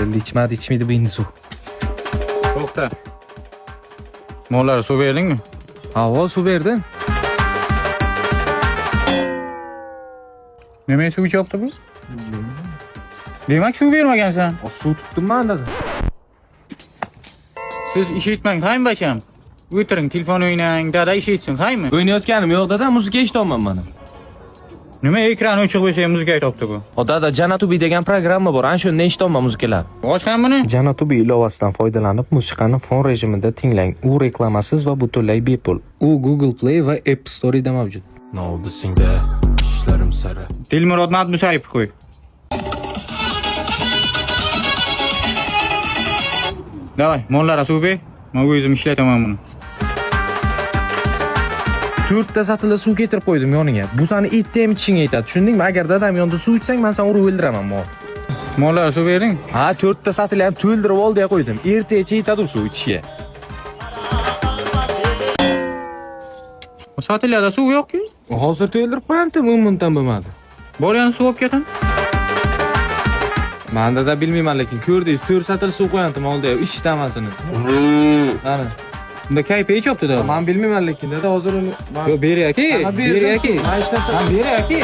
Belli içmedi bu indi suv. To'xta. Mollarga suv berdingmi? Havo suv berdim. Nimaga suv ichyapti bu? Demak suv bermagansan. Suv tutdim men dedi. Siz ish etmang, haymi bacham? O'tiring, telefon o'ynang, dada ish etsin, haymi? O'ynayotganim yo'q dada, muzika eshityapman mana. Nima ekran o'chiq bo'lsa ham muzika aytibdi bu? O dada, Janatubi degan programma bor. Ana shunda eshityapman muzikalar. Ochgan buni? Janatubi ilovasidan foydalanib musiqani fon rejimida tinglang. U reklamasiz va butunlay bepul. U Google Play va App Store'da mavjud. Ne oldu sinde işlerim sarı. Dilmurod Nadmusayev qo'y. Davay, mollarga suv ber. Men o'zim ishlataman buni. 4 ta satila suv keltirib qo'ydim yoniga. Bu seni itni ham ichishingga aytadi. Tushundingmi? Agar dadam yonida suv ichsang, men seni urib o'ldiraman mo. Mollarga suv berding? Ha, 4 ta satila ham to'ldirib ol deya qo'ydim. Ertaga yetadi suv ichishga. Sotillarda suv yo'q-ku. Hozir to'ldirib qo'yamdim, umuman bo'lmadi. Bor yana suv olib ketin. Men dada bilmayman, lekin ko'rdingiz, 4 satil suv qo'yandim oldi, ishtamasini. Mana. Bunda kayfi ichyapti da. Men bilmayman, lekin dada hozir uni Yo, beryaki. beryaki. Men ishlatsam beryaki.